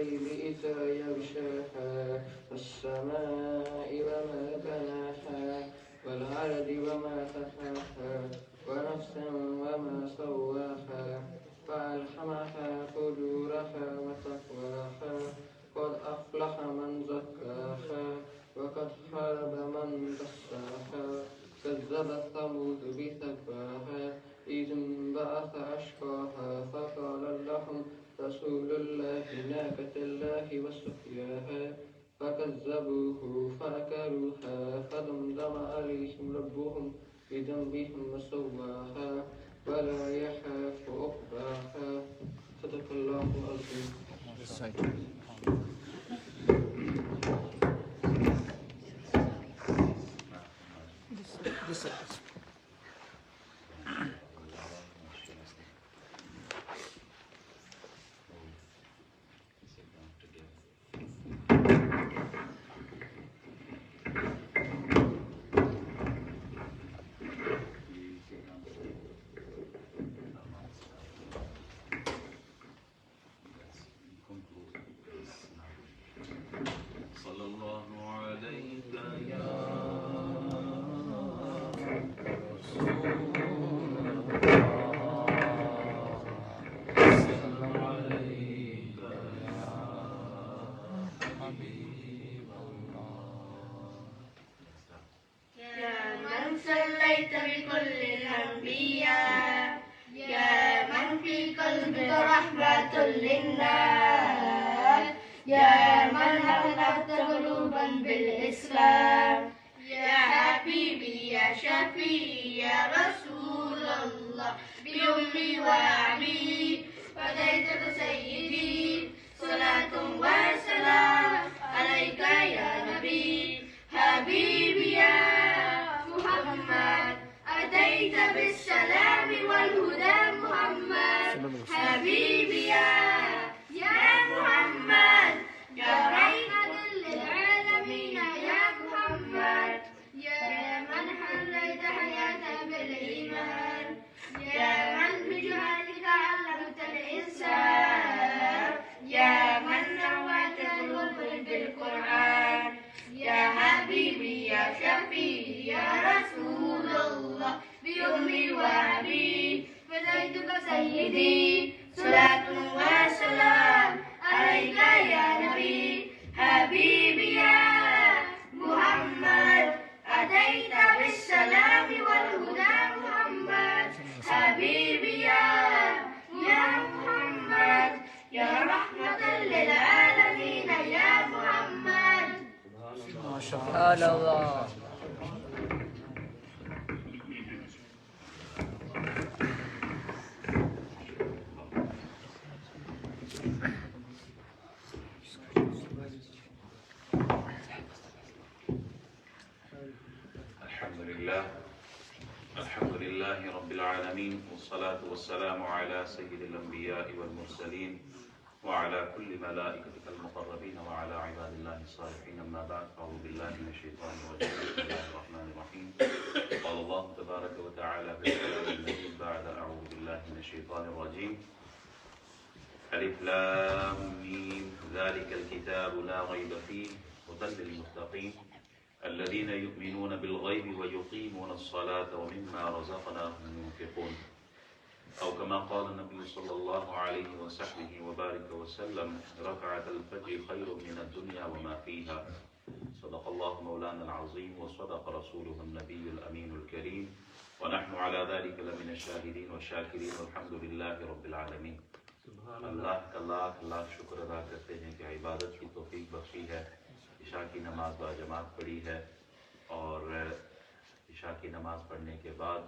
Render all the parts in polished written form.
والليل إذا يغشاها والسماء وما بناها والأرض وما طحاها ونفس وما سواها فألهمها فجورها وتقواها قد أفلح من زكاها وقد خاب من دساها كذبت ثمود بتقواها إذ انبعث أشقاها فقال لهم رسول الله ناقة الله وسقياها فكذبوه فأكلوها فدمدم عليهم ربهم بذنبهم وسواها ولا يخاف عقباها. صدق الله العظيم. للناس يا من أغلقت قلوبا بالإسلام يا حبيبي يا شفيعي يا رسول الله بأمي وأبي فديتك سيدي صلاة وسلام عليك يا نبي حبيبي يا محمد أتيت بالسلام والهدى محمد حبيبي يا محمد يا رحمة للعالمين يا محمد يا من حليت حياتك بالإيمان يا من بجهادك علمت الإنسان يا من نوّرت قلوبي بالقرآن يا حبيبي يا شفيعي يا رسول الله بأمي وأبي فديتك سيدي صلاة وسلام عليك يا نبي حبيبي يا محمد أتيت بالسلام والهدى محمد حبيبي يا محمد يا رحمة للعالمين يا محمد. ما شاء الله. الحمد لله رب العالمين والصلاة والسلام على سيد الأنبياء والمرسلين وعلى كل ملائكتك المقربين وعلى عباد الله الصالحين. أما بعد، أعوذ بالله من الشيطان الرجيم. بسم الله الرحمن الرحيم. قال الله تبارك وتعالى في الكلام المجيد بعد أعوذ بالله من الشيطان الرجيم: ألف لام ميم ذلك الكتاب لا ريب فيه هدى للمتقين الذين يؤمنون بالغيب ويقيمون الصلاة ومما رزقناهم ينفقون. أو كما قال النبي صلى الله عليه وسلم وبارك وسلم: ركعة الفجر خير من الدنيا وما فيها. صدق الله مولانا العظيم وصدق رسوله النبي الأمين الكريم ونحن على ذلك لمن الشاهدين والشاكرين والحمد لله رب العالمین. اللہ کا لاکھ لاکھ شکر ادا کرتے ہیں کہ عبادت کی توفیق بخشی ہے، عشاء کی نماز باجماعت پڑھی ہے اور عشاء کی نماز پڑھنے کے بعد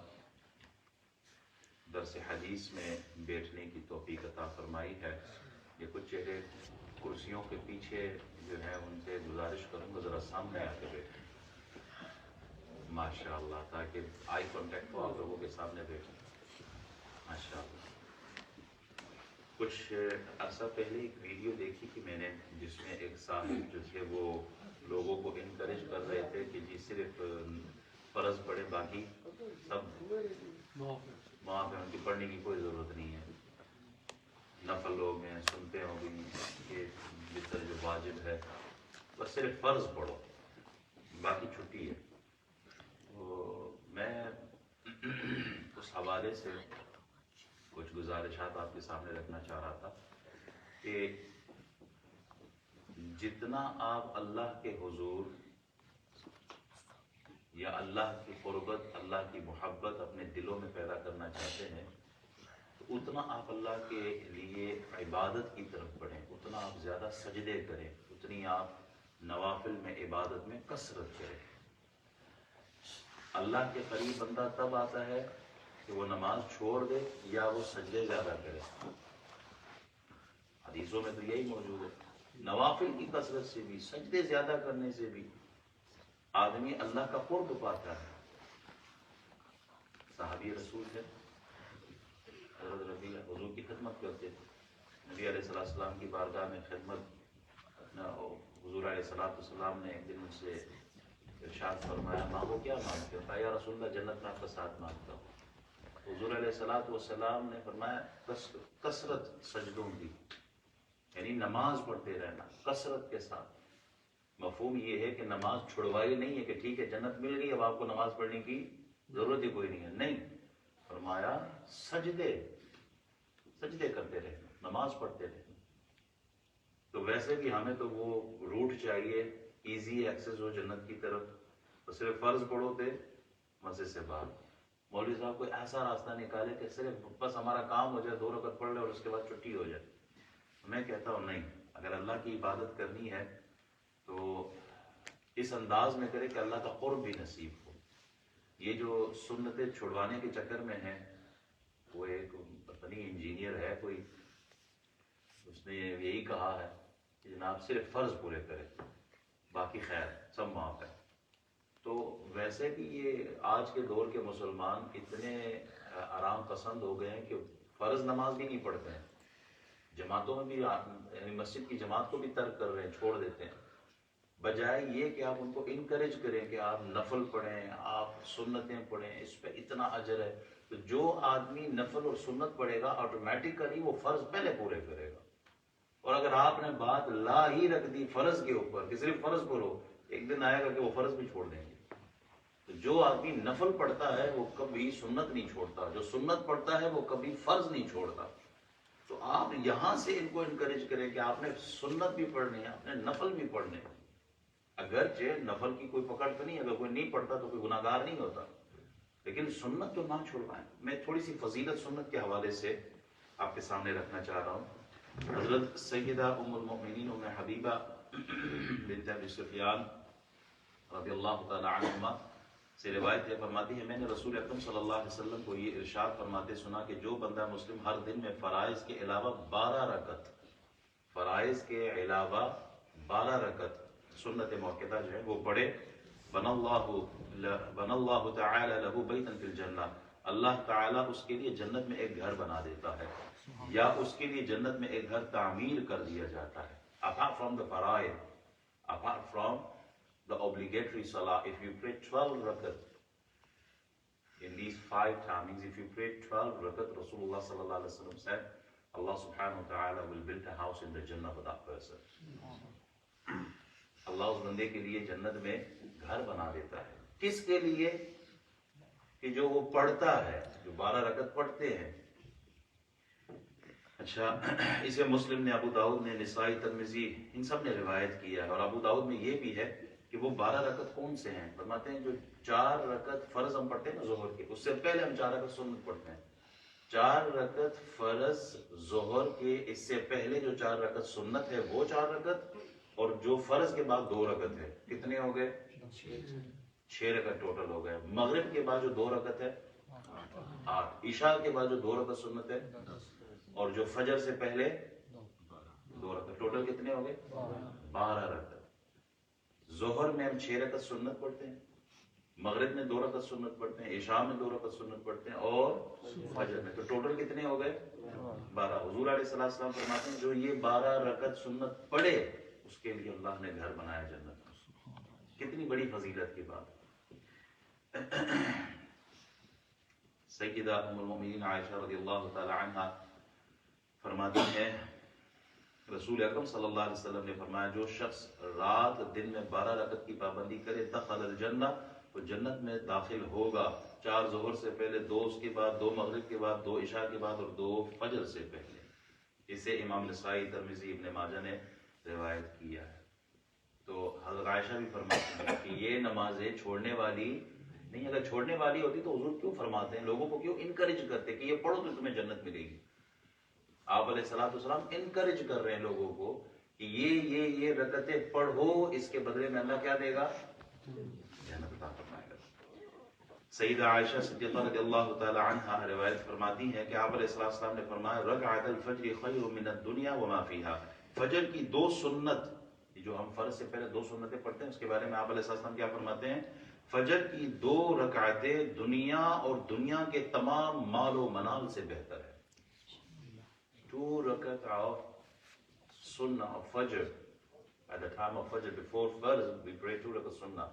درس حدیث میں بیٹھنے کی توفیق عطا فرمائی ہے۔ یہ کچھ چہرے کرسیوں کے پیچھے جو ہے ان سے گزارش کروں گا ذرا سامنے آ کے بیٹھیں ماشاء اللہ، تاکہ آئی کانٹیکٹ ہو، آپ لوگوں کے سامنے بیٹھیں ماشاء اللہ۔ کچھ عرصہ پہلے ایک ویڈیو دیکھی تھی میں نے جس میں ایک صاحب جو تھے وہ لوگوں کو انکریج کر رہے تھے کہ جی صرف فرض پڑھے، باقی سب معاف ہے، ان کی پڑھنے کی کوئی ضرورت نہیں ہے۔ نفل لوگ ہیں، سنتے ہوں گے کہ واجب ہے، بس صرف فرض پڑھو، باقی چھٹی ہے۔ تو میں اس حوالے سے کچھ گزارشات آپ کے سامنے رکھنا چاہ رہا تھا کہ جتنا آپ اللہ کے حضور یا اللہ کی قربت، اللہ کی محبت اپنے دلوں میں پیدا کرنا چاہتے ہیں، تو اتنا آپ اللہ کے لیے عبادت کی طرف بڑھیں، اتنا آپ زیادہ سجدے کریں، اتنی آپ نوافل میں عبادت میں کثرت کریں۔ اللہ کے قریب بندہ تب آتا ہے کہ وہ نماز چھوڑ دے یا وہ سجدے زیادہ کرے۔ حدیثوں میں تو یہی موجود ہے، نوافل کی کثرت سے بھی، سجدے زیادہ کرنے سے بھی آدمی اللہ کا قرب پاتا ہے۔ صحابی رسول تھے حضرت ربیعہ، حضور کی خدمت کرتے تھے، نبی علیہ السلام کی بارگاہ میں خدمت، حضور علیہ السلام نے ایک دن ان سے ارشاد فرمایا، مانگو کیا مانگتے ہو؟ یا رسول اللہ جنت میں آپ کا ساتھ مانگتا ہوں۔ حضور علیہ السلام نے فرمایا کثرت سجدوں کی، یعنی نماز پڑھتے رہنا کثرت کے ساتھ۔ مفہوم یہ ہے کہ نماز چھڑوائی نہیں ہے کہ ٹھیک ہے جنت مل گئی اب آپ کو نماز پڑھنے کی ضرورت ہی کوئی نہیں ہے، نہیں، فرمایا سجدے کرتے رہنا، نماز پڑھتے رہنا۔ تو ویسے بھی ہمیں تو وہ روٹ چاہیے، ایزی ایکسس ہو جنت کی طرف، تو صرف فرض پڑھو تھے مسجد سے باہر، مولوی صاحب کوئی ایسا راستہ نکالے کہ صرف بس ہمارا کام ہو جائے، 2 رکعت پڑھ لے اور اس کے بعد چھٹی ہو جائے۔ میں کہتا ہوں نہیں، اگر اللہ کی عبادت کرنی ہے تو اس انداز میں کرے کہ اللہ کا قرب بھی نصیب ہو۔ یہ جو سنتیں چھڑوانے کے چکر میں ہیں، وہ ایک پتہ نہیں انجینئر ہے کوئی، اس نے یہی کہا ہے کہ جناب صرف فرض پورے کرے، باقی خیر سب معاف ہے۔ تو ویسے بھی یہ آج کے دور کے مسلمان اتنے آرام پسند ہو گئے ہیں کہ فرض نماز بھی نہیں پڑھتے ہیں، جماعتوں میں بھی، یعنی مسجد کی جماعت کو بھی ترک کر رہے ہیں، چھوڑ دیتے ہیں، بجائے یہ کہ آپ ان کو انکریج کریں کہ آپ نفل پڑھیں، آپ سنتیں پڑھیں، اس پہ اتنا اجر ہے۔ تو جو آدمی نفل اور سنت پڑھے گا آٹومیٹیکلی وہ فرض پہلے پورے کرے گا۔ اور اگر آپ نے بات لا ہی رکھ دی فرض کے اوپر کہ صرف فرض پڑھو، ایک دن آئے گا کہ وہ فرض بھی چھوڑ دیں گے۔ تو جو آدمی نفل پڑھتا ہے وہ کبھی سنت نہیں چھوڑتا، جو سنت پڑھتا ہے وہ کبھی فرض نہیں چھوڑتا۔ تو آپ یہاں سے ان کو انکریج کریں کہ آپ نے سنت بھی پڑھنی ہے، آپ نے نفل بھی پڑھنے ہیں۔ اگرچہ نفل کی کوئی پکڑ تو نہیں، اگر کوئی نہیں پڑھتا تو کوئی گناہ گار نہیں ہوتا، لیکن سنت تو نہ چھوڑوائیں۔ میں تھوڑی سی فضیلت سنت کے حوالے سے آپ کے سامنے رکھنا چاہ رہا ہوں۔ حضرت سیدہ ام المؤمنین ام حبیبہ بنت ابی سفیان رضی اللہ تعالی عنہما سے روایت ہے، فرماتی ہے میں نے رسول اکرم صلی اللہ علیہ وسلم کو یہ ارشاد فرماتے سنا کہ جو بندہ مسلم ہر دن میں فرائض کے علاوہ 12 رکعت، فرائض کے علاوہ 12 رکعت سنت موقعہ جو ہے وہ پڑھے، بن اللہ تعالی لہ بیتا فی الجنہ، اللہ تعالیٰ اس کے لیے جنت میں ایک گھر بنا دیتا ہے، یا اس کے لیے جنت میں ایک گھر تعمیر کر دیا جاتا ہے۔ apart from the فرائض، apart from the obligatory salah, if you pray 12 rakat in these 5 timings, if you pray 12 rakat, Rasulullah sallallahu alaihi wasallam said, Allah subhanahu wa ta'ala will build a house in the Jannah for that person۔ اللہ اس بندے کے لیے جنت میں گھر بنا دیتا ہے، کس کے لیے؟ کہ جو وہ پڑھتا ہے، جو 12 رکعت پڑھتے ہیں۔ اچھا، اسے مسلم نے، ابو داؤد نے، نسائی، ترمذی، ان سب نے روایت کیا ہے۔ اور ابو داؤد میں یہ بھی ہے کہ وہ 12 رکعت کون سے ہیں؟ فرماتے ہیں جو 4 رکعت فرض ہم پڑھتے ہیں نا ظہر کے، اس سے پہلے ہم 4 رکعت سنت پڑھتے ہیں۔ 4 رکعت فرض ظہر کے اس سے پہلے جو 4 رکعت سنت ہے وہ 4 رکعت، اور جو فرض کے بعد 2 رکعت ہے، کتنے ہو گئے؟ 6 رکعت ٹوٹل ہو گئے۔ مغرب کے بعد جو 2 رکعت ہے 8، عشاء کے بعد جو 2 رکعت سنت ہے، اور جو فجر سے پہلے 2 رکعت، ٹوٹل کتنے ہو گئے؟ 12 رکعت۔ ظہر میں ہم 6 رکعت سنت پڑھتے ہیں، مغرب میں 2 رکعت سنت پڑھتے ہیں، عشاء میں 2 رکعت سنت پڑھتے ہیں، اور فجر میں، تو ٹوٹل کتنے ہو گئے؟ 12۔ حضور علیہ السلام فرماتے ہیں جو یہ 12 رکعت سنت پڑھے اس کے لیے اللہ نے گھر بنایا جنت میں۔ کتنی بڑی فضیلت کی بات۔ سیدہ ام المؤمنین عائشہ رضی اللہ تعالی عنہا فرماتی ہیں رسول اکرم صلی اللہ علیہ وسلم نے فرمایا جو شخص رات دن میں 12 رکعت کی پابندی کرے دخل الجنہ، وہ جنت میں داخل ہوگا، 4 ظہر سے پہلے، 2 اس کے بعد، 2 مغرب کے بعد، 2 عشاء کے بعد اور 2 فجر سے پہلے۔ اسے امام نسائی، ترمذی، ابن ماجہ نے روایت کیا ہے۔ تو حضرت عائشہ بھی فرماتی ہیں کہ یہ نمازیں چھوڑنے والی نہیں، اگر چھوڑنے والی ہوتی تو حضور کیوں فرماتے ہیں، لوگوں کو کیوں انکریج کرتے کہ یہ پڑھو تو تمہیں جنت ملے گی۔ آپ علیہ الصلوۃ والسلام انکریج کر رہے ہیں لوگوں کو کہ یہ رکعتیں پڑھو، اس کے بدلے میں اللہ کیا دے گا؟ جنت عطا فرمائے گا۔ سیدہ عائشہ صدیقہ رضی اللہ تعالی عنہا روایت فرماتی ہیں کہ آپ علیہ السلام نے فرمایا رکعت الفجر خیر من الدنیا وما فیہا، فجر کی 2 سنت، جو ہم فرض سے پہلے 2 سنتیں پڑھتے ہیں، اس کے بارے میں آپ علیہ السلام کیا فرماتے ہیں؟ فجر کی 2 رکعتیں دنیا اور دنیا کے تمام مال و منال سے بہتر ہے۔ 2 رکعت of sunnah of Fajr, at the time of Fajr, before Fajr, we pray 2 rakat sunnah.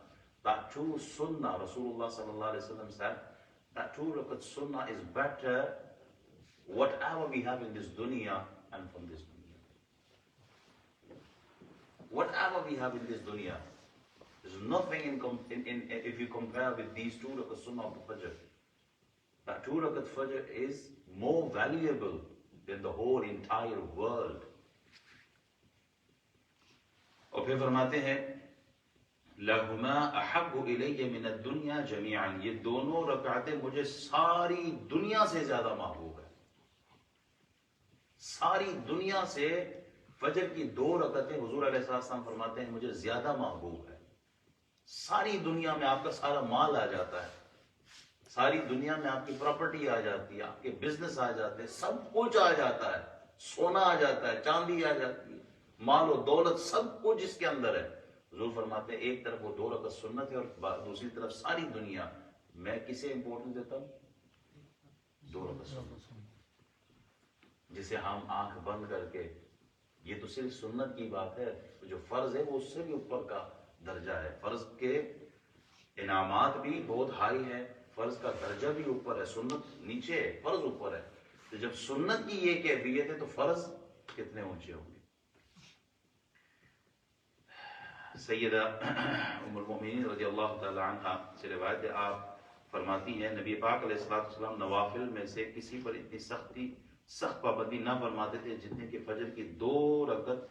That 2 sunnah, Rasulullah sallallahu alaihi wasallam said, that 2 rakat sunnah is better whatever we have in this dunya and from this dunya. Whatever we have in this dunya, there's nothing if you compare with these 2 rakat sunnah of the Fajr. That 2 rakat Fajr is more valuable than the whole entire world. اور پھر فرماتے ہیں لَهُمَا أَحَبُّ إِلَيَّ مِنَ الدُّنْيَا جَمِيعًا، یہ دونوں رکعتیں مجھے ساری دنیا سے زیادہ محبوب ہے۔ ساری دنیا سے فجر کی 2 رکعتیں حضور علیہ السلام فرماتے ہیں مجھے زیادہ محبوب ہے۔ ساری دنیا میں آپ کا سارا مال آ جاتا ہے، ساری دنیا میں آپ کی پراپرٹی آ جاتی ہے، آپ کے بزنس آ جاتے ہیں، سب کچھ آ جاتا ہے، سونا آ جاتا ہے، چاندی آ جاتی ہے، مال و دولت سب کچھ اس کے اندر ہے۔ حضور فرماتے ہیں ایک طرف وہ 2 رکعت سنت ہے اور دوسری طرف ساری دنیا، میں کسے امپورٹنس دیتا ہوں؟ 2 رکعت سنت، جسے ہم آنکھ بند کر کے، یہ تو صرف سنت کی بات ہے، جو فرض ہے وہ اس سے بھی اوپر کا درجہ ہے، فرض کے انعامات بھی بہت ہائی ہے، فرض کا درجہ بھی اوپر ہے، سنت نیچے ہے، فرض اوپر ہے۔ تو جب سنت کی یہ کیفیت ہے تو فرض کتنے اونچے ہوں گے۔ سیدہ ام المؤمنین رضی اللہ تعالی عنہ سے روایت ہے، آپ فرماتی ہیں نبی پاک علیہ السلام نوافل میں سے کسی پر اتنی سخت پابندی نہ فرماتے تھے جتنے کہ فجر کی 2 رکعت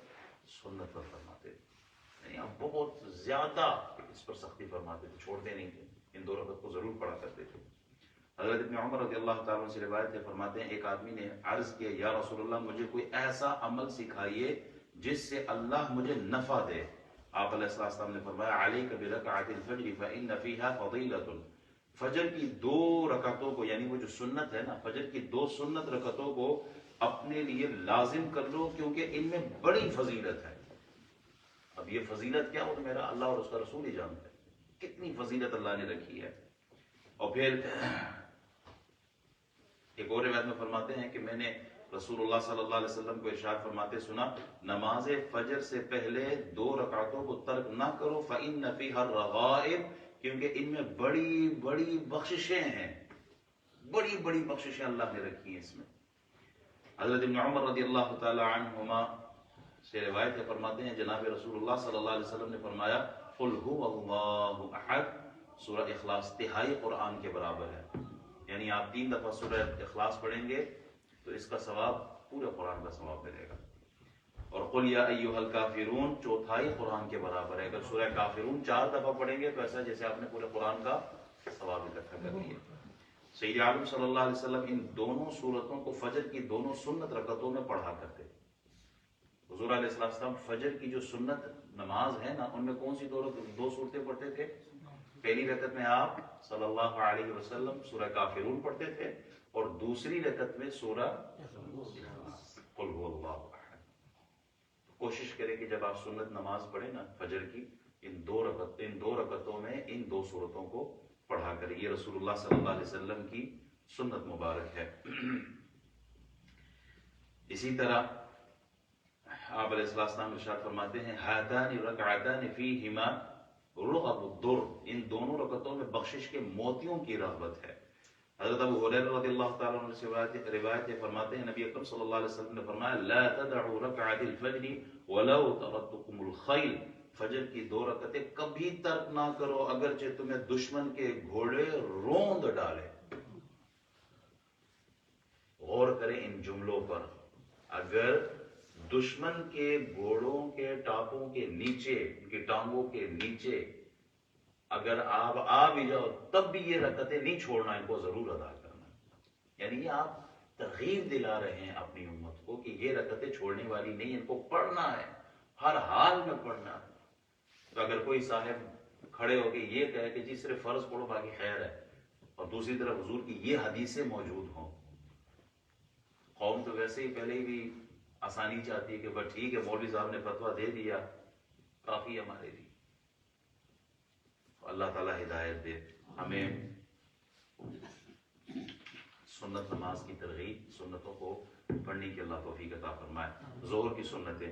سنت پر فرماتے تھے، یعنی آپ بہت زیادہ اس پر سختی فرماتے تھے، چھوڑتے نہیں تھے، ان 2 رکعت کو ضرور پڑھا کرتے تھے۔ حضرت ابن عمر رضی اللہ تعالیٰ عنہ سے روایت ہے، فرماتے ہیں ایک آدمی نے عرض کیا یا رسول اللہ مجھے کوئی ایسا عمل سکھائیے جس سے اللہ مجھے نفع دے۔ آپ علیہ السلام نے فرمایا علیک برکعۃ الفجر فإن فیہا فضیلۃ، فجر کی 2 رکعتوں کو، یعنی وہ جو سنت ہے نا، فجر کی 2 سنت رکعتوں کو اپنے لیے لازم کر لو کیونکہ ان میں بڑی فضیلت ہے۔ اب یہ فضیلت کیا، وہ تو میرا اللہ اور اس کا رسول ہی جانتا ہے کتنی فضیلت اللہ نے رکھی ہے۔ اور پھر ایک اور روایت میں فرماتے ہیں کہ میں نے رسول اللہ صلی اللہ علیہ وسلم کو ارشاد فرماتے سنا نماز فجر سے پہلے 2 رکعتوں کو ترک نہ کرو فإن فیہا الرغائب، کیونکہ ان میں بڑی بڑی بخششیں ہیں، بڑی بڑی بخششیں اللہ نے رکھی ہیں اس میں۔ حضرت ابن عمر رضی اللہ تعالی عنہما سے روایت ہے، فرماتے ہیں جناب رسول اللہ صلی اللہ علیہ وسلم نے فرمایا قل هو اللہ احد، سورہ اخلاص 3 قرآن کے برابر ہے، یعنی آپ 3 دفعہ سورہ اخلاص پڑھیں گے تو اس کا ثواب پورے قرآن کا ثواب ملے گا۔ اور قل یا ایھا الکافرون 4 قرآن کے برابر ہے، اگر سورہ کافرون 4 دفعہ پڑھیں گے تو ایسا جیسے آپ نے پورے قرآن کا ثواب اکٹھا کر لیا۔ سید عالم صلی اللہ علیہ وسلم ان دونوں سورتوں کو فجر کی 2 سنت رکعتوں میں پڑھا کرتے۔ حضور علیہ السلام فجر کی جو سنت نماز ہے نا، ان میں کون سی 2 صورتیں پڑھتے تھے؟ پہلی رکعت میں آپ صلی اللہ علیہ وسلم سورہ کافرون پڑھتے تھے اور دوسری رکعت میں سورہ قل هو اللہ احد۔ کوشش کریں کہ جب آپ سنت نماز پڑھیں نا فجر کی، ان 2 رکعتوں میں ان 2 سورتوں کو پڑھا کریں، یہ رسول اللہ صلی اللہ علیہ وسلم کی سنت مبارک ہے۔ اسی طرح آپ علیہ السلام ارشاد فرماتے ہیں ہاتان رکعتان فیہما رغب الدر، ان دونوں رکعتوں میں بخشش کے موتیوں کی رغبت ہے۔ حضرت ابو ہریرہ رضی اللہ تعالیٰ عنہ سے روایت فرماتے ہیں نبی اکرم صلی اللہ علیہ وسلم نے فرمایا لا تدعوا رکعت الفجر ولو ترکتکم الخیل، فجر کی 2 رکعتیں کبھی ترک نہ کرو اگرچہ تمہیں دشمن کے گھوڑے روند ڈالے۔ غور کریں ان جملوں پر، اگر دشمن کے گھوڑوں کے ٹاپوں کے نیچے، ان کی ٹانگوں کے نیچے اگر آپ آ بھی جاؤ تب بھی یہ رکعتیں نہیں چھوڑنا، ان کو ضرور ادا کرنا۔ یعنی یہ آپ ترغیب دلا رہے ہیں اپنی امت کو کہ یہ رکعتیں چھوڑنے والی نہیں، ان کو پڑھنا ہے، ہر حال میں پڑھنا ہے۔ تو اگر کوئی صاحب کھڑے ہو کے یہ کہے کہ جی صرف فرض پڑھو باقی خیر ہے، اور دوسری طرف حضور کی یہ حدیثیں موجود ہوں، قوم تو ویسے ہی پہلے ہی بھی آسانی چاہتی ہے کہ بس ٹھیک ہے مولوی صاحب نے فتویٰ دے دیا کافی ہمارے لیے۔ اللہ تعالیٰ ہدایت دے ہمیں، سنت نماز کی ترغیب، سنتوں کو پڑھنے کی اللہ توفیق عطا فرمائے۔ ظہر کی سنتیں،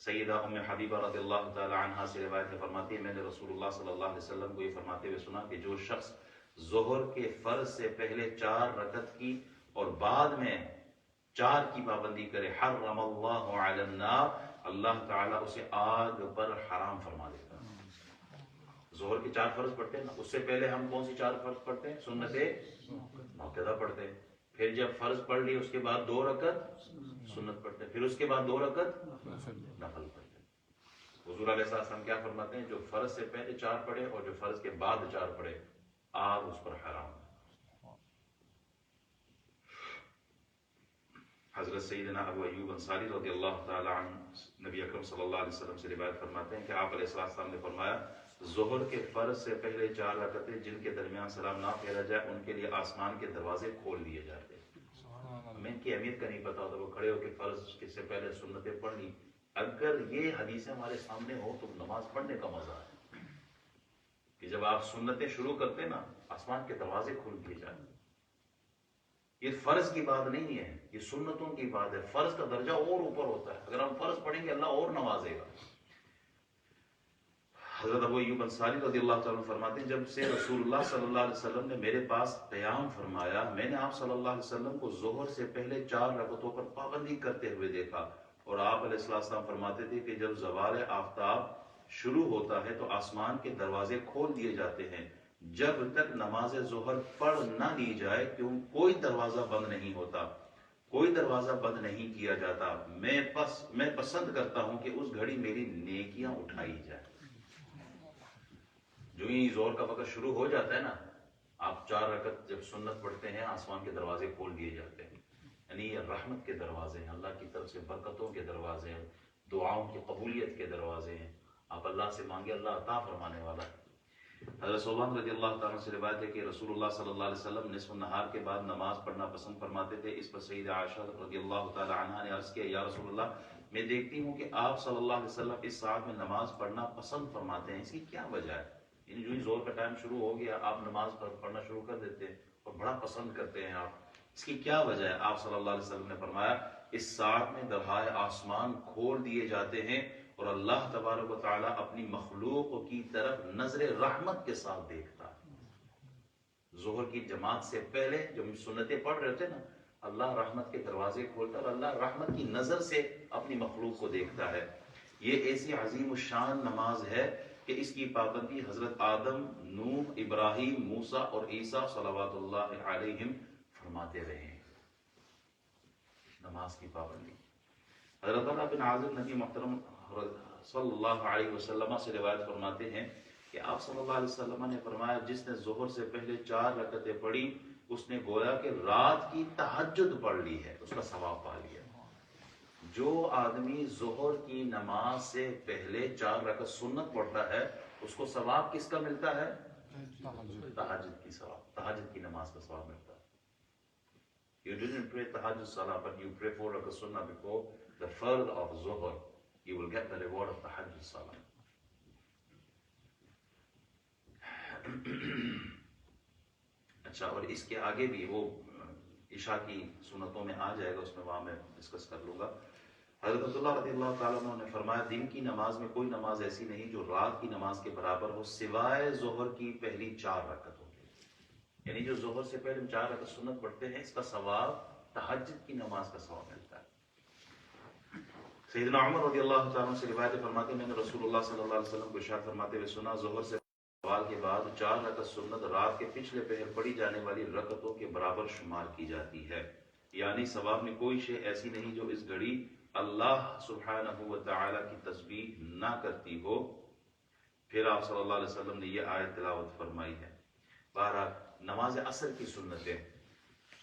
سیدہ ام حبیبہ رضی اللہ تعالی عنہا سے روایت میں فرماتی ہے میں نے رسول اللہ صلی اللہ علیہ وسلم کو یہ فرماتے ہوئے سنا کہ جو شخص ظہر کے فرض سے پہلے 4 رکعت کی اور بعد میں 4 کی پابندی کرے، حرم اللہ علی النار، اللہ تعالیٰ اسے آگ پر حرام فرما دیتا ہے۔ ظہر کے 4 فرض پڑھتے ہیں نا، اس سے پہلے ہم کون سی 4 فرض پڑھتے ہیں؟ سنت موقعہ پڑھتے ہیں، پھر جب فرض پڑھ لی اس کے بعد 2 رکعت سنت پڑھتے ہیں، پھر اس کے بعد 2 رکعت نفل پڑھتے ہیں۔ حضور علیہ السلام کیا فرماتے ہیں؟ جو فرض سے پہلے 4 پڑھے اور جو فرض کے بعد 4 پڑھے، آگ اس پر حرام ہے۔ حضرت سیدنا ابو ایوب انصاری رضی اللہ تعالی عنہ نبی اکرم صلی اللہ علیہ وسلم سے روایت فرماتے ہیں کہ آپ علیہ السلام نے فرمایا ظہر کے فرض سے پہلے 4 رکعتیں جن کے درمیان سلام نہ پھیرا جائے ان کے لیے آسمان کے دروازے کھول دیے جاتے ہیں۔ ہمیں ان کی اہمیت کا نہیں پتا ہوتا، وہ کھڑے ہو کے فرض سے پہلے سنتیں پڑھ لی۔ اگر یہ حدیثیں ہمارے سامنے ہو تو نماز پڑھنے کا مزہ ہے کہ جب آپ سنتیں شروع کرتے نا آسمان کے دروازے کھول دیے جاتے ہیں۔ یہ فرض کی بات نہیں ہے، یہ سنتوں کی بات ہے۔ فرض کا درجہ اور اوپر ہوتا ہے، اگر ہم فرض پڑھیں گے اللہ اور نوازے گا۔ حضرت ابو ایوب انصاری رضی اللہ تعالیٰ عنہ فرماتے ہیں جب سے رسول اللہ صلی اللہ علیہ وسلم نے میرے پاس قیام فرمایا، میں نے آپ صلی اللہ علیہ وسلم کو ظہر سے پہلے 4 رکعتوں پر پابندی کرتے ہوئے دیکھا، اور آپ علیہ السلام فرماتے تھے کہ جب زوال آفتاب شروع ہوتا ہے تو آسمان کے دروازے کھول دیے جاتے ہیں، جب تک نماز ظہر پڑھ نہ لی جائے کیوں کوئی دروازہ بند نہیں ہوتا، کوئی دروازہ بند نہیں کیا جاتا۔ میں پسند کرتا ہوں کہ اس گھڑی میری نیکیاں اٹھائی جائیں۔ جو ہی زور کا وقت شروع ہو جاتا ہے نا، آپ 4 رکعت جب سنت پڑھتے ہیں آسمان کے دروازے کھول دیے جاتے ہیں، یعنی یہ رحمت کے دروازے ہیں، اللہ کی طرف سے برکتوں کے دروازے ہیں، دعاؤں کی قبولیت کے دروازے ہیں۔ آپ اللہ سے مانگے، اللہ عطا فرمانے والا ہے۔ حضرت صوبان رضی اللہ تعالیٰ سے روایت ہے کہ رسول اللہ صلی اللہ علیہ وسلم نصف النہار کے بعد نماز پڑھنا پسند فرماتے تھے۔ اس پر سیدہ عائشہ رضی اللہ تعالیٰ عنہا نے عرض کیا یا رسول اللہ، میں دیکھتی ہوں کہ آپ صلی اللہ علیہ وسلم اس ساعت میں نماز پڑھنا پسند فرماتے ہیں، اس کی کیا وجہ ہے؟ یعنی جو ہی زور کا ٹائم شروع ہو گیا آپ نماز پڑھنا شروع کر دیتے ہیں اور بڑا پسند کرتے ہیں آپ، اس کی کیا وجہ ہے؟ آپ صلی اللہ علیہ وسلم نے فرمایا اس ساعت میں درہائے آسمان کھول دیے جاتے ہیں اور اللہ تبارک و تعالیٰ اپنی مخلوق کی طرف نظر رحمت کے ساتھ دیکھتا ہے۔ ظہر کی جماعت سے پہلے جو ہم سنتیں پڑھ رہے تھے نا، اللہ رحمت کے دروازے کھولتا ہے اور اللہ رحمت کی نظر سے اپنی مخلوق کو دیکھتا ہے۔ یہ ایسی عظیم الشان نماز ہے کہ اس کی پابندی حضرت آدم، نوح، ابراہیم، موسیٰ اور عیسیٰ صلوات اللہ علیہم فرماتے رہے ہیں۔ نماز کی پابندی حضرت علی بن عازب نبی محترم صلی اللہ علیہ وسلم سے روایت فرماتے ہیں کہ آپ صلی اللہ علیہ وسلم نے فرمایا جس نے ظہر سے پہلے 4 رکعتیں پڑھی اس نے گویا کہ رات کی تہجد پڑھ لی ہے، اس کا ثواب پا لیا۔ جو آدمی ظہر کی نماز سے پہلے 4 رکعت سنت پڑھتا ہے اس کو ثواب کس کا ملتا ہے؟ تہجد کی ثواب، تہجد کی نماز کا ثواب ملتا ہے۔ You didn't pray tahajjud salah, but you pray 4 rakat sunnah before the fard of Zuhr. You will get the reward of tahajjud salah. اچھا، اور اس کے آگے بھی وہ عشاء کی سنتوں میں آ جائے گا، اس میں وہاں میں ڈسکس کر لوں گا۔ حضرت عبداللہ رضی اللہ تعالیٰ عنہ نے فرمایا دن کی نماز میں کوئی نماز ایسی نہیں جو رات کی نماز کے برابر ہو سوائے ظہر کی پہلی 4 رکعتوں کے، یعنی جو ظہر سے پہلے 4 رکعت سنت پڑھتے ہیں اس کا ثواب تہجد کی نماز کا ثواب ملتا ہے۔ سیدنا عمر رضی اللہ تعالیٰ عنہ سے روایت فرماتے ہیں میں نے رسول اللہ صلی اللہ علیہ وسلم کو ارشاد فرماتے ہوئے سنا ظہر سے زوال کے بعد 4 رکعت سنت رات کے پچھلے پہر پڑھی جانے والی رکعتوں کے برابر شمار کی جاتی ہے، یعنی ثواب میں کوئی شے ایسی نہیں جو اس گھڑی اللہ سبحانہ و تعالی کی تسبیح نہ کرتی ہو۔ پھر آپ صلی اللہ علیہ وسلم نے یہ آیت تلاوت فرمائی ہے۔ بہرحال نماز عصر کی سنتیں،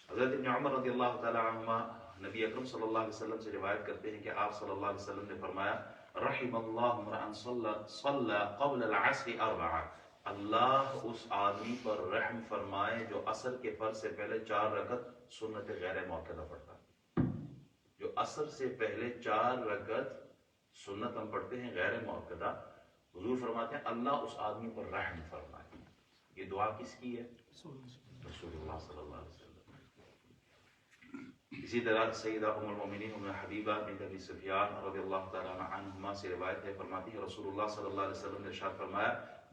حضرت ابن عمر رضی اللہ تعالی عنہما نبی اکرم صلی اللہ علیہ وسلم سے روایت کرتے ہیں کہ آپ صلی اللہ علیہ وسلم نے فرمایا رحم اللہ امرأ صلی قبل العصر 4، اللہ اس آدمی پر رحم فرمائے جو عصر کے فرض سے پہلے 4 رکعت سنت غیر موقعہ پڑھتا ہے۔ جو عصر سے پہلے 4 رکعت سنت ہم پڑھتے ہیں غیر موقعہ، حضور فرماتے ہیں اللہ اس آدمی پر رحم فرمائے۔ یہ دعا کس کی ہے؟ رسول اللہ صلی اللہ علیہ وسلم۔ اسی طرح سیدہ ام المومنین ام حبیبہ بنت ابی سفیان رضی اللہ تعالیٰ عنہما سے روایت ہے، فرماتی ہے رسول اللہ صلی اللہ علیہ وسلم نے ارشاد فرمایا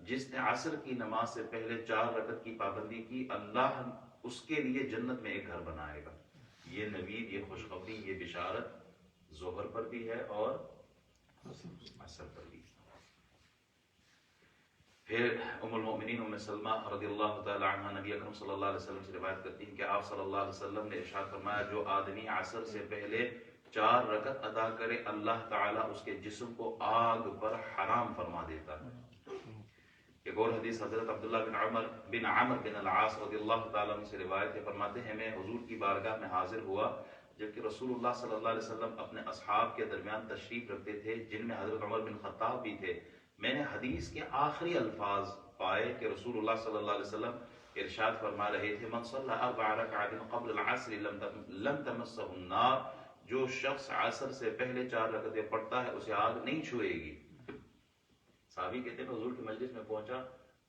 جس نے عصر کی نماز سے پہلے 4 رکعت کی پابندی کی اللہ اس کے لیے جنت میں ایک گھر بنائے گا۔ یہ نوید، یہ خوشخبری، یہ بشارت ظہر پر بھی ہے اور عصر پر بھی۔ پھر ام المؤمنین ام سلمہ رضی اللہ تعالی عنہ نبی اکرم صلی اللہ علیہ وسلم سے روایت کرتی ہیں کہ آپ صلی اللہ علیہ وسلم نے ارشاد فرمایا جو آدمی عصر سے پہلے 4 رکعت ادا کرے اللہ تعالیٰ اس کے جسم کو آگ پر حرام فرما دیتا ہے۔ ایک اور حدیث حضرت عبداللہ بن عمر بن العاص رضی اللہ تعالیٰ عنہ سے روایت ہے، فرماتے ہیں میں حضور کی بارگاہ میں حاضر ہوا جبکہ رسول اللہ صلی اللہ علیہ وسلم اپنے اصحاب کے درمیان تشریف رکھتے تھے جن میں حضرت عمر بن خطاب بھی تھے۔ میں نے حدیث کے آخری الفاظ پائے کہ رسول اللہ صلی اللہ علیہ وسلم ارشاد فرما رہے تھے من صلی 4 رکعات قبل العصر لم تمسه النار، جو شخص عصر سے پہلے 4 رکعتیں پڑھتا ہے اسے آگ نہیں چھوئے گی۔ صحابی کہتے ہیں حضور کی مجلس میں پہنچا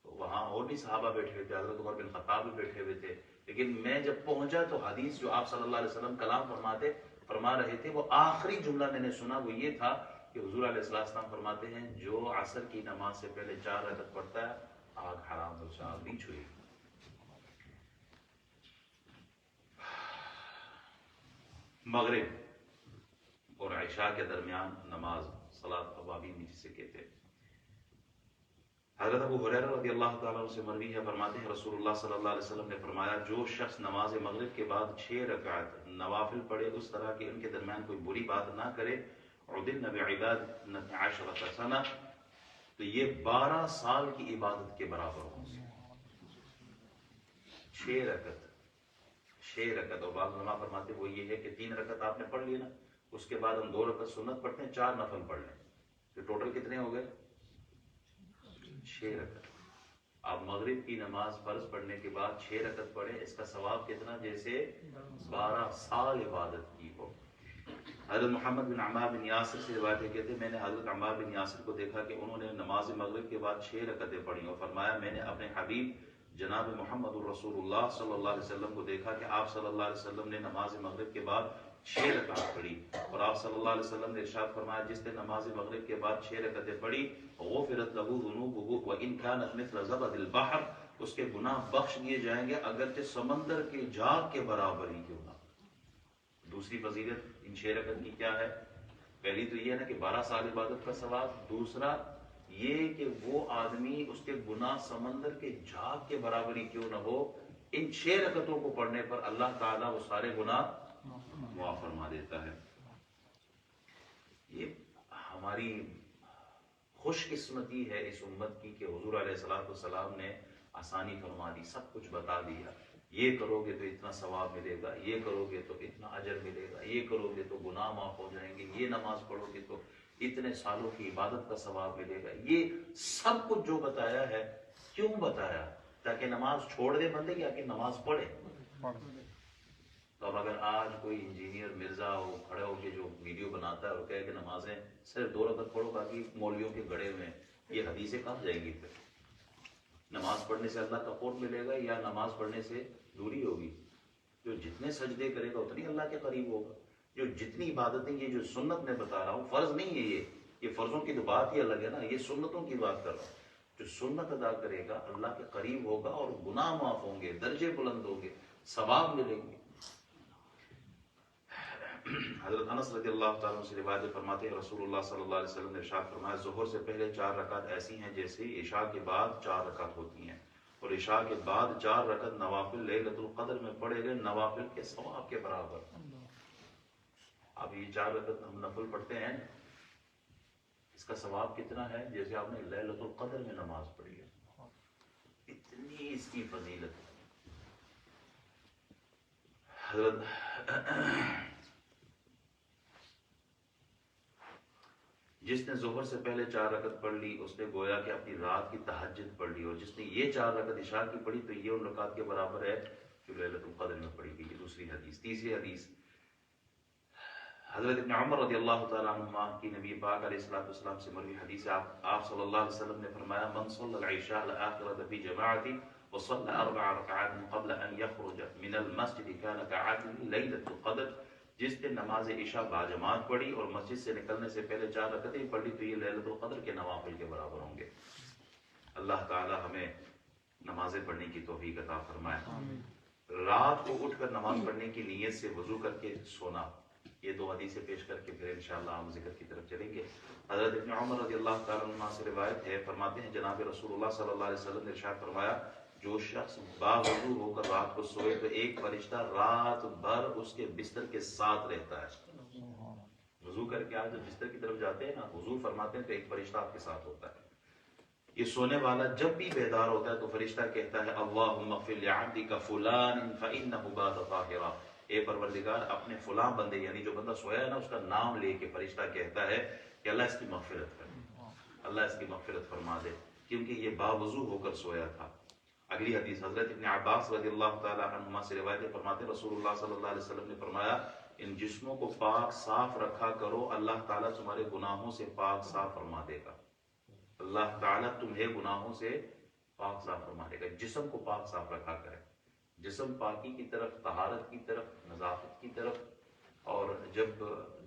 تو وہاں اور بھی صحابہ بیٹھے ہوئے تھے، حضرت عمر بن خطاب بھی بیٹھے ہوئے تھے، لیکن میں جب پہنچا تو حدیث جو آپ صلی اللہ علیہ وسلم کلام فرما رہے تھے وہ آخری جملہ میں نے سنا، وہ یہ تھا کہ حضور علیہ السلام فرماتے ہیں جو عصر کی نماز سے پہلے 4 رکعت پڑھتا ہے آگ حرام ہے، اسے آگ نہیں چھوئے گی۔ مغرب اور عشاء کے درمیان نماز صلاۃ اوابین جسے کہتے ہیں، حضرت ابو ہریرہ رضی اللہ تعالیٰ عنہ سے مروی ہے، فرماتے ہیں رسول اللہ صلی اللہ علیہ وسلم نے فرمایا جو شخص نماز مغرب کے بعد 6 رکعت نوافل پڑھے اس طرح کہ ان کے درمیان کوئی بری بات نہ کرے عدلن بعبادۃ 10 سنہ، تو یہ 12 سال کی عبادت کے برابر ہوں گے۔ 6 رکعت اور بعض علماء فرماتے وہ یہ ہے کہ 3 رکعت آپ نے پڑھ لی نا، اس کے بعد ہم 2 رکعت سنت پڑھتے ہیں، 4 نفل پڑھ لیں، تو ٹوٹل کتنے ہو گئے؟ 6 رکعت۔ آپ مغرب کی نماز فرض پڑھنے کے بعد 6 رکعت پڑھیں، اس کا ثواب کتنا؟ جیسے 12 سال عبادت کی ہو۔ حضرت محمد بن عمار بن یاسر سے روایت ہے، کہتے ہیں میں نے حضرت عمار بن یاسر کو دیکھا کہ انہوں نے نماز مغرب کے بعد 6 رکعتیں پڑھی اور فرمایا میں نے اپنے حبیب جناب محمد الرسول اللہ صلی اللہ علیہ وسلم کو دیکھا کہ آپ صلی اللہ علیہ وسلم نے نماز مغرب کے بعد 6 رکعت پڑھی، اور آپ صلی اللہ علیہ وسلم نے ارشاد فرمایا جس نے نماز مغرب کے بعد 6 رکعتیں پڑھی غفرت له ذنوبه وان كانت مثل زبد البحر، اس کے گناہ بخش دیے جائیں گے اگرچہ سمندر کے جھاگ کے برابر ہی کیوں نہ۔ دوسری فضیلت ان 6 رکعت کی کیا ہے؟ پہلی تو یہ ہے نا کہ 12 سال عبادت کا ثواب، دوسرا یہ کہ وہ آدمی اس کے گناہ سمندر کے جھاگ کے برابر ہی کیوں نہ ہو، ان 6 رکعتوں کو پڑھنے پر اللہ تعالیٰ وہ سارے گناہ معاف فرما دیتا ہے۔ یہ ہماری خوش قسمتی ہے اس امت کی کہ حضور علیہ السلام نے آسانی فرما دی، سب کچھ بتا دیا، یہ کرو گے تو اتنا ثواب ملے گا، یہ کرو گے تو اتنا اجر ملے گا، یہ کرو گے تو گناہ معاف ہو جائیں گے، یہ نماز پڑھو گے تو اتنے سالوں کی عبادت کا ثواب ملے گا۔ یہ سب کچھ جو بتایا ہے کیوں بتایا؟ تاکہ نماز چھوڑ دے بندے یا کہ نماز پڑھے۔ تو اب اگر آج کوئی انجینئر مرزا ہو کھڑے ہو کے جو ویڈیو بناتا ہے اور کہے کہ نمازیں صرف 2 رکعت پڑھو باقی مولویوں کے گڑے میں، یہ حدیثیں کہاں جائیں گی؟ پھر نماز پڑھنے سے اللہ کا قرب ملے گا یا نماز پڑھنے سے دوری ہوگی؟ جو جتنے سجدے کرے گا اتنی اللہ کے قریب ہوگا، جو جتنی عبادتیں، یہ جو سنت میں بتا رہا ہوں، فرض نہیں ہے یہ فرضوں کی تو بات ہی الگ ہے نا، یہ سنتوں کی بات کر رہا ہوں۔ جو سنت ادا کرے گا اللہ کے قریب ہوگا اور گناہ معاف ہوں گے، درجے بلند ہوں گے، ثواب ملیں گے۔ حضرت انس رضی اللہ تعالیٰ عنہ سے روایت فرماتے ہیں رسول اللہ صلی اللہ علیہ وسلم نے ارشاد فرمایا ظہر سے پہلے 4 رکعت ایسی ہیں جیسے عشاء کے بعد 4 رکعت ہوتی ہیں، اور عشاء کے بعد 4 رکعت نوافل لیلۃ القدر میں پڑھے گئے نوافل کے ثواب کے برابر۔ اب یہ 4 رکعت ہم نفل پڑھتے ہیں، اس کا ثواب کتنا ہے؟ جیسے آپ نے لیلۃ القدر میں نماز پڑھی ہے، اتنی اس کی فضیلت۔ حضرت جس نے ظہر سے پہلے 4 رکعت پڑھ لی اس نے گویا کہ اپنی رات کی تہجد پڑھ لی، اور جس نے یہ 4 رکعت عشاء کی پڑھی تو یہ ان رکعت کے برابر ہے جو لیلۃ القدر میں پڑھی گئی۔ یہ دوسری حدیث۔ تیسری حدیث حضرت ابن عمر رضی اللہ تعالیٰ عنہما کی نبی پاک علیہ الصلوۃ والسلام سے مروی حدیث ہے، آپ صلی اللہ علیہ وسلم نے فرمایا من صلی العشاء الآخرة في جماعة وصلى 4 ركعات قبل ان يخرج من المسجد كان كعدل ليلة القدر، جس نے نماز عشاء باجماعت پڑھی اور مسجد سے نکلنے سے پہلے 4 رکعتیں پڑھ لی تو یہ لیلۃ القدر کے نوافل کے برابر ہوں گے۔ اللہ تعالی ہمیں نمازیں پڑھنے کی توفیق عطا فرمائے۔ رات کو اٹھ کر نماز پڑھنے کی نیت سے وضو کر کے سونا، یہ 2 حدیثیں پیش کر کے پھر انشاءاللہ ہم ذکر کی طرف چلیں گے۔ حضرت ابن عمر رضی اللہ تعالیٰ عنہ سے روایت ہے، فرماتے ہیں جناب رسول اللہ صلی اللہ علیہ وسلم نے ارشاد فرمایا جو شخص باوضو ہو کر رات کو سوئے تو ایک فرشتہ رات بھر اس کے بستر کے ساتھ رہتا ہے۔ وضو کر کے آپ جب بستر کی طرف جاتے ہیں نا، وضو فرماتے ہیں تو ایک فرشتہ آپ کے ساتھ ہوتا ہے۔ یہ سونے والا جب بھی بیدار ہوتا ہے تو فرشتہ کہتا ہے اللہم اغفر لعبدک فلان فانہ بات طاہرا، اے پروردگار اپنے فلاں بندے، یعنی جو بندہ سویا ہے نا اس کا نام لے کے فرشتہ کہتا ہے کہ اللہ اس کی مغفرت کر، اللہ اس کی مغفرت فرما دے، کیونکہ یہ باوضو ہو کر سویا تھا۔ اگلی حدیث حضرت ابن عباس رضی اللہ تعالی عنہما سے روایت فرماتے رسول اللہ صلی اللہ علیہ وسلم نے فرمایا ان جسموں کو پاک صاف رکھا کرو، اللہ تعالیٰ تمہارے گناہوں سے پاک صاف فرما دے گا، اللہ تعالیٰ تمہیں گناہوں سے پاک صاف فرما دے گا۔ جسم کو پاک صاف رکھا کرے، جسم پاکی کی طرف، طہارت کی طرف، نظافت کی طرف، اور جب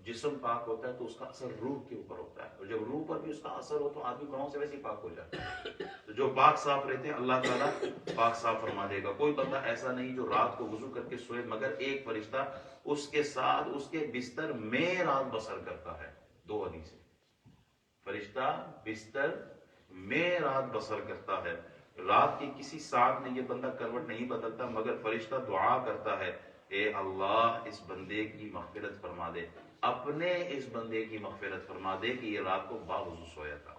جسم پاک ہوتا ہے تو اس کا اثر روح کے اوپر ہوتا ہے، اور جب روح پر بھی اس کا اثر ہو تو آدمی گناہوں سے ویسے ہی پاک ہو جاتا ہے۔ تو جو پاک صاف رہتے ہیں اللہ تعالیٰ پاک صاف فرما دے گا۔ کوئی بندہ ایسا نہیں جو رات کو وضو کر کے سوئے مگر ایک فرشتہ اس کے ساتھ اس کے بستر میں رات بسر کرتا ہے۔ 2 حدیثیں، فرشتہ بستر میں رات بسر کرتا ہے، رات کی کسی ساتھ میں یہ بندہ کروٹ نہیں بدلتا مگر فرشتہ دعا کرتا ہے اے اللہ اس بندے کی مغفرت فرما دے، اپنے اس بندے کی مغفرت فرما دے کہ یہ رات کو باوضو سویا تھا۔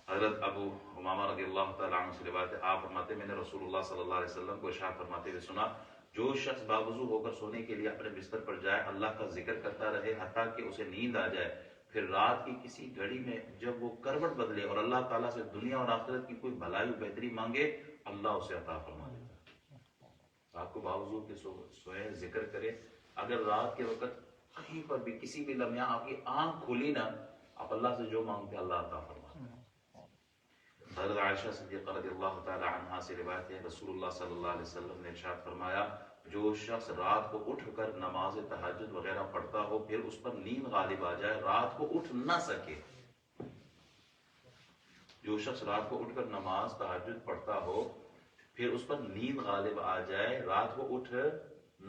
حضرت ابو امامہ رضی اللہ تعالیٰ عنہ سے روایت ہے، آپ فرماتے میں نے رسول اللہ صلی اللہ علیہ وسلم کو ارشاد فرماتے ہوئے سنا جو شخص باوضو ہو کر سونے کے لیے اپنے بستر پر جائے اللہ کا ذکر کرتا رہے حتیٰ کہ اسے نیند آ جائے، پھر رات کی کسی گھڑی میں جب وہ کروٹ بدلے اور اللہ تعالیٰ سے دنیا اور آخرت کی کوئی بھلائی و بہتری مانگے اللہ اسے عطا فرما دیتا ہے۔ رات کو باوضو کے سوئے ذکر کرے، اگر رات کے وقت کہیں پر بھی کسی بھی لمحہ آپ کی آنکھ کھلی نا، آپ اللہ سے جو مانگتے ہیں اللہ عطا فرما۔ حضرت عائشہ صدیقہ رضی اللہ تعالی عنہا سے روایت ہے رسول اللہ صلی اللہ علیہ وسلم نے ارشاد فرمایا جو شخص رات کو اٹھ کر نماز تہجد وغیرہ پڑھتا ہو پھر اس پر نیند غالب آ جائے، رات کو اٹھ نہ سکے، جو شخص رات کو اٹھ کر نماز تہجد پڑھتا ہو پھر اس پر نیند غالب آ جائے، رات کو اٹھ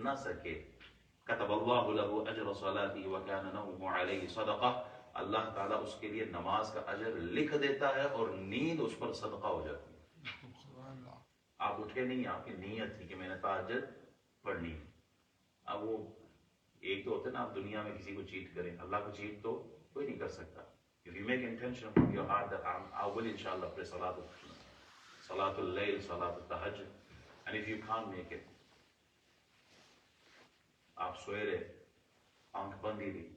نہ سکے، کتب اللہ له اجر صلاته وكان نومه عليه صدقہ، اللہ تعالیٰ اس کے لیے نماز کا اجر لکھ دیتا ہے اور نیند اس پر صدقہ ہو جاتی ہے۔ آپ اٹھے نہیں، آپ کی نیت تھی کہ میں نے تہجد پڑھنی۔ اب وہ ایک تو ہوتا ہے نا آپ دنیا میں کسی کو چیٹ کریں، اللہ کو چیٹ تو کوئی نہیں کر سکتا۔ If you make intention from your heart that I will inshallah pray Salatul Layl, Salatul Tahajjud, and if you can't make it, آپ سوئے رہے، آنکھ بند ہی رہی،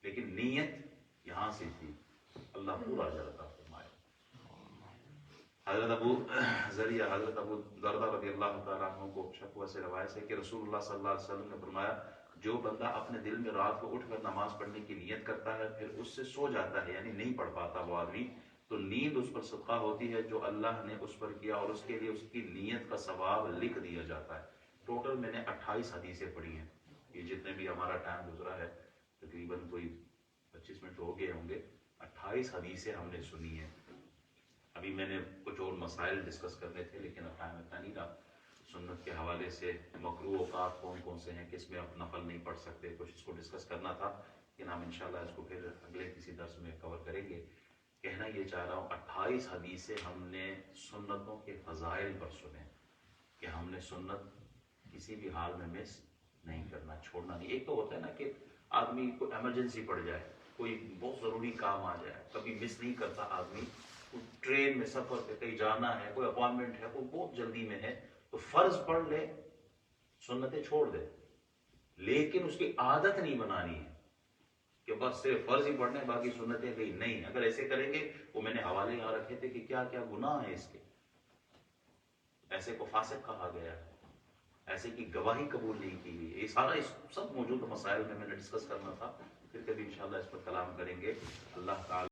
لیکن نیت یہاں سے تھی، اللہ پورا اجر عطا فرمائے۔ حضرت ابو دردہ رضی اللہ تعالیٰ عنہ کو شکوہ سے روایت ہے کہ رسول اللہ صلی اللہ علیہ وسلم نے فرمایا جو بندہ اپنے دل میں رات کو اٹھ کر نماز پڑھنے کی نیت کرتا ہے پھر اس سے سو جاتا ہے، یعنی نہیں پڑھ پاتا وہ آدمی، تو نیند اس پر صدقہ ہوتی ہے جو اللہ نے اس پر کیا اور اس کے لیے اس کی نیت کا ثواب لکھ دیا جاتا ہے۔ ٹوٹل میں نے 28 حدیثیں پڑھی ہیں، یہ جتنے بھی ہمارا ٹائم گزرا ہے تقریباً کوئی 25 منٹ ہو گئے ہوں گے، 28 حدیثیں ہم نے سنی ہیں۔ ابھی میں نے کچھ اور مسائل ڈسکس کرنے تھے لیکن اب ٹائم اتنا نہیں رہا. سنت کے حوالے سے مکروہ اوقات کون کون سے ہیں، کس میں آپ نفل نہیں پڑھ سکتے، کچھ اس کو ڈسکس کرنا تھا، لیکن ہم انشاءاللہ اس کو پھر اگلے کسی درس میں کور کریں گے. کہنا یہ چاہ رہا ہوں 28 حدیثیں ہم نے سنتوں کے فضائل پر سنے کہ ہم نے سنت کسی بھی حال میں مس نہیں کرنا، چھوڑنا نہیں. ایک تو ہوتا ہے نا کہ آدمی کو ایمرجنسی پڑ جائے، کوئی بہت ضروری کام آ جائے، کبھی مس نہیں کرتا آدمی. ٹرین میں سفر پہ کہیں جانا ہے، کوئی اپوائنٹمنٹ ہے، کوئی بہت جلدی میں ہے، تو فرض پڑھ لے، سنتیں چھوڑ دے، لیکن اس کی عادت نہیں بنانی ہے کہ بس صرف فرض ہی پڑھنے باقی سنتیں گئی نہیں. اگر ایسے کریں گے، وہ میں نے حوالے یہاں رکھے تھے کہ کیا کیا گناہ ہیں اس کے. ایسے کو فاسق کہا گیا ہے، ایسے کی گواہی قبول نہیں کی گئی. یہ سارا اس سب موجود مسائل میں نے ڈسکس کرنا تھا، پھر کبھی انشاءاللہ اس پر کلام کریں گے. اللہ تعالی